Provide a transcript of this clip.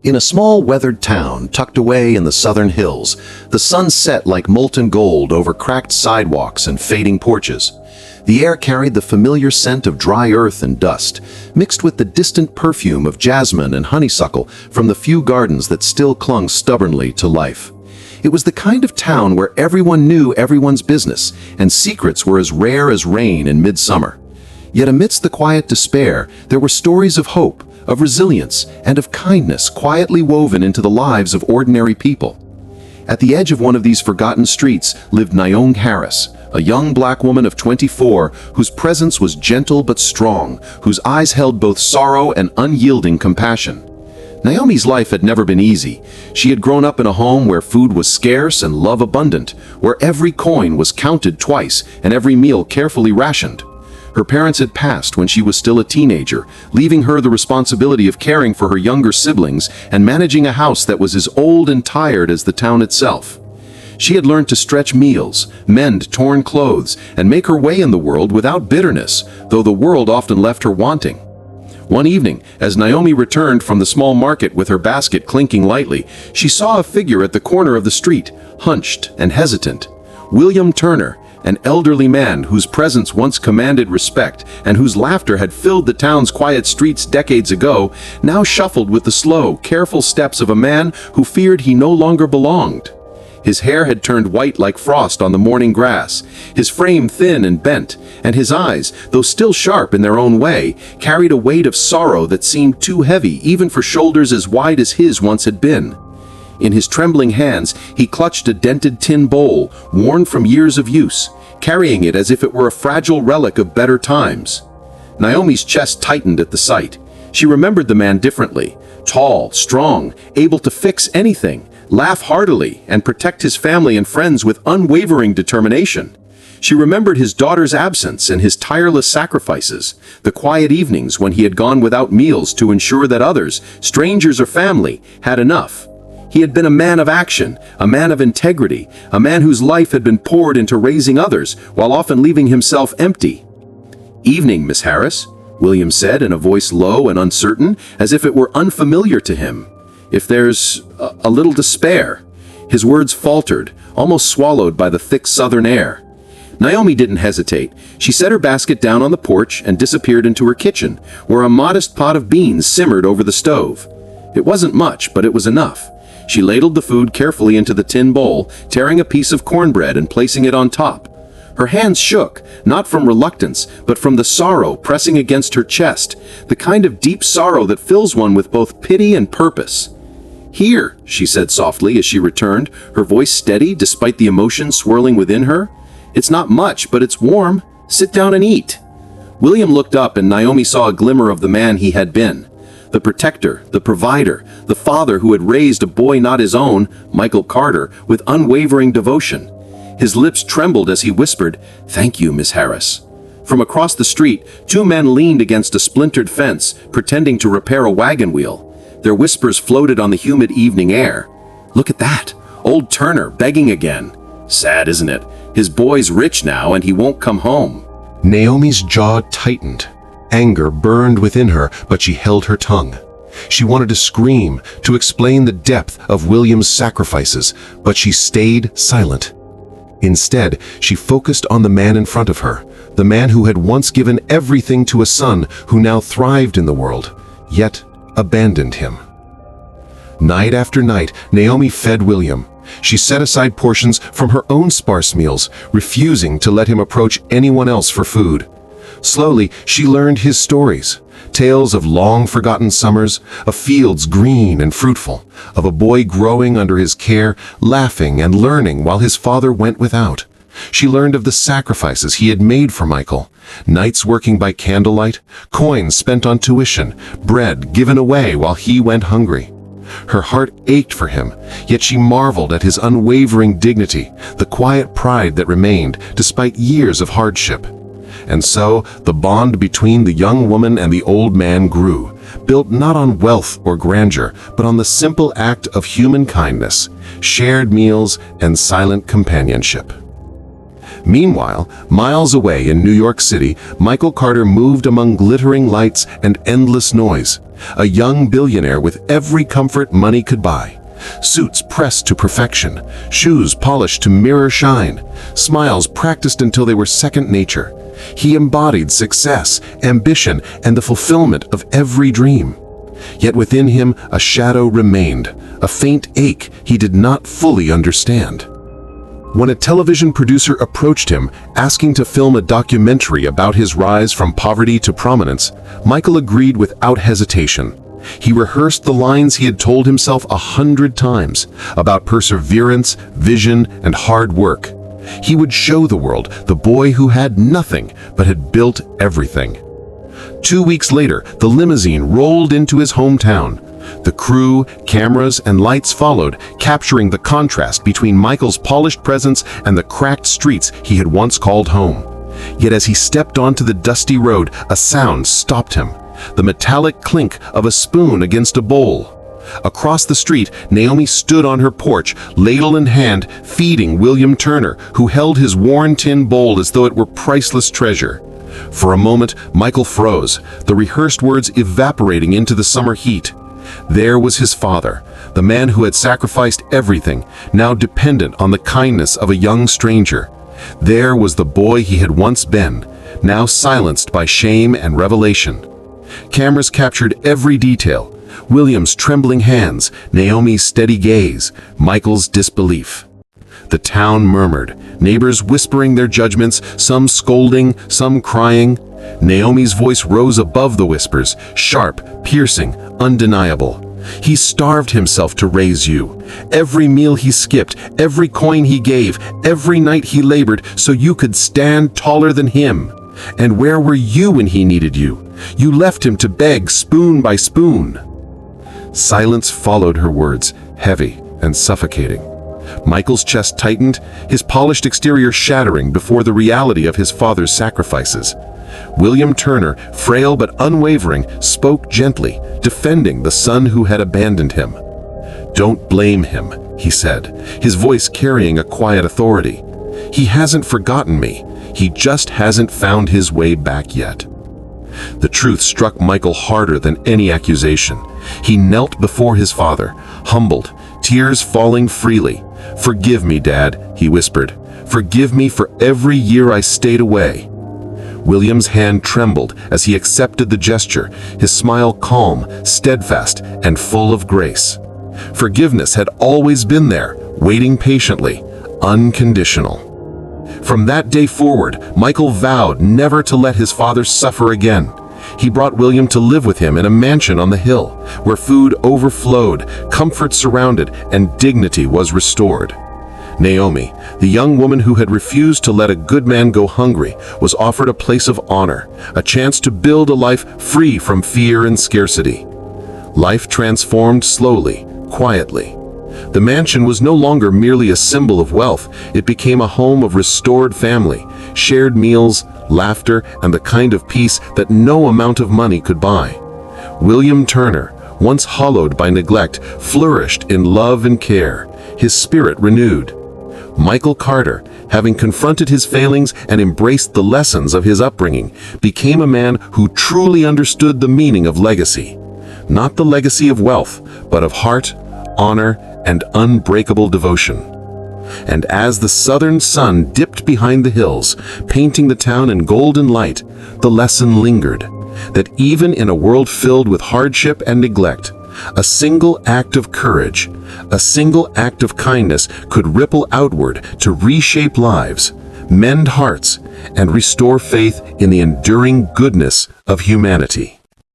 In a small weathered town tucked away in the southern hills, the sun set like molten gold over cracked sidewalks and fading porches. The air carried the familiar scent of dry earth and dust, mixed with the distant perfume of jasmine and honeysuckle from the few gardens that still clung stubbornly to life. It was the kind of town where everyone knew everyone's business, and secrets were as rare as rain in midsummer. Yet amidst the quiet despair, there were stories of hope, of resilience, and of kindness quietly woven into the lives of ordinary people. At the edge of one of these forgotten streets lived Naomi Harris, a young black woman of 24 whose presence was gentle but strong, whose eyes held both sorrow and unyielding compassion. Naomi's life had never been easy. She had grown up in a home where food was scarce and love abundant, where every coin was counted twice and every meal carefully rationed. Her parents had passed when she was still a teenager, leaving her the responsibility of caring for her younger siblings and managing a house that was as old and tired as the town itself. She had learned to stretch meals, mend torn clothes, and make her way in the world without bitterness, though the world often left her wanting. One evening, as Naomi returned from the small market with her basket clinking lightly, she saw a figure at the corner of the street, hunched and hesitant. William Turner, an elderly man whose presence once commanded respect and whose laughter had filled the town's quiet streets decades ago, now shuffled with the slow, careful steps of a man who feared he no longer belonged. His hair had turned white like frost on the morning grass, his frame thin and bent, and his eyes, though still sharp in their own way, carried a weight of sorrow that seemed too heavy even for shoulders as wide as his once had been. In his trembling hands, he clutched a dented tin bowl, worn from years of use, carrying it as if it were a fragile relic of better times. Naomi's chest tightened at the sight. She remembered the man differently, tall, strong, able to fix anything, laugh heartily, and protect his family and friends with unwavering determination. She remembered his daughter's absence and his tireless sacrifices, the quiet evenings when he had gone without meals to ensure that others, strangers or family, had enough. He had been a man of action, a man of integrity, a man whose life had been poured into raising others, while often leaving himself empty. "Evening, Miss Harris," William said in a voice low and uncertain, as if it were unfamiliar to him. "If there's a little to spare." His words faltered, almost swallowed by the thick southern air. Naomi didn't hesitate. She set her basket down on the porch and disappeared into her kitchen, where a modest pot of beans simmered over the stove. It wasn't much, but it was enough. She ladled the food carefully into the tin bowl, tearing a piece of cornbread and placing it on top. Her hands shook, not from reluctance, but from the sorrow pressing against her chest, the kind of deep sorrow that fills one with both pity and purpose. "Here," she said softly as she returned, her voice steady despite the emotion swirling within her. "It's not much, but it's warm. Sit down and eat." William looked up and Naomi saw a glimmer of the man he had been. The protector, the provider, the father who had raised a boy not his own, Michael Carter, with unwavering devotion. His lips trembled as he whispered, "Thank you, Miss Harris." From across the street, two men leaned against a splintered fence, pretending to repair a wagon wheel. Their whispers floated on the humid evening air. "Look at that! Old Turner begging again. Sad, isn't it? His boy's rich now and he won't come home." Naomi's jaw tightened. Anger burned within her, but she held her tongue. She wanted to scream, to explain the depth of William's sacrifices, but she stayed silent. Instead, she focused on the man in front of her, the man who had once given everything to a son who now thrived in the world, yet abandoned him. Night after night, Naomi fed William. She set aside portions from her own sparse meals, refusing to let him approach anyone else for food. Slowly, she learned his stories, tales of long-forgotten summers, of fields green and fruitful, of a boy growing under his care, laughing and learning while his father went without. She learned of the sacrifices he had made for Michael, nights working by candlelight, coins spent on tuition, bread given away while he went hungry. Her heart ached for him, yet she marveled at his unwavering dignity, the quiet pride that remained despite years of hardship. And so, the bond between the young woman and the old man grew, built not on wealth or grandeur, but on the simple act of human kindness, shared meals, and silent companionship. Meanwhile, miles away in New York City, Michael Carter moved among glittering lights and endless noise. a young billionaire with every comfort money could buy. Suits pressed to perfection, shoes polished to mirror shine, smiles practiced until they were second nature. He embodied success, ambition, and the fulfillment of every dream. Yet within him a shadow remained, a faint ache he did not fully understand. When a television producer approached him, asking to film a documentary about his rise from poverty to prominence, Michael agreed without hesitation. He rehearsed the lines he had told himself 100 times about perseverance, vision, and hard work. He would show the world the boy who had nothing but had built everything. 2 weeks later, the limousine rolled into his hometown. The crew, cameras, and lights followed, capturing the contrast between Michael's polished presence and the cracked streets he had once called home. Yet as he stepped onto the dusty road, a sound stopped him. The metallic clink of a spoon against a bowl. Across the street, Naomi stood on her porch, ladle in hand, feeding William Turner, who held his worn tin bowl as though it were priceless treasure. For a moment, Michael froze, the rehearsed words evaporating into the summer heat. There was his father, the man who had sacrificed everything, now dependent on the kindness of a young stranger. There was the boy he had once been, now silenced by shame and revelation. Cameras captured every detail: William's trembling hands, Naomi's steady gaze, Michael's disbelief. The town murmured, neighbors whispering their judgments, some scolding, some crying. Naomi's voice rose above the whispers, sharp, piercing, undeniable. He starved himself to raise you. Every meal he skipped, every coin he gave, every night he labored so you could stand taller than him. And where were you when he needed you? You left him to beg spoon by spoon. Silence followed her words, heavy and suffocating. Michael's chest tightened, his polished exterior shattering before the reality of his father's sacrifices. William Turner, frail but unwavering, spoke gently, defending the son who had abandoned him. "Don't blame him," he said, his voice carrying a quiet authority. "He hasn't forgotten me. He just hasn't found his way back yet." The truth struck Michael harder than any accusation. He knelt before his father, humbled, tears falling freely. "Forgive me, Dad," he whispered. "Forgive me for every year I stayed away." William's hand trembled as he accepted the gesture, his smile calm, steadfast, and full of grace. Forgiveness had always been there, waiting patiently, unconditional. From that day forward, Michael vowed never to let his father suffer again. He brought William to live with him in a mansion on the hill, where food overflowed, comfort surrounded, and dignity was restored. Naomi, the young woman who had refused to let a good man go hungry, was offered a place of honor, a chance to build a life free from fear and scarcity. Life transformed slowly, quietly. The mansion was no longer merely a symbol of wealth, it became a home of restored family, shared meals, laughter, and the kind of peace that no amount of money could buy. William Turner, once hollowed by neglect, flourished in love and care, his spirit renewed. Michael Carter, having confronted his failings and embraced the lessons of his upbringing, became a man who truly understood the meaning of legacy. Not the legacy of wealth, but of heart, honor, and unbreakable devotion. And as the southern sun dipped behind the hills, painting the town in golden light, the lesson lingered, that even in a world filled with hardship and neglect, a single act of courage, a single act of kindness could ripple outward to reshape lives, mend hearts, and restore faith in the enduring goodness of humanity.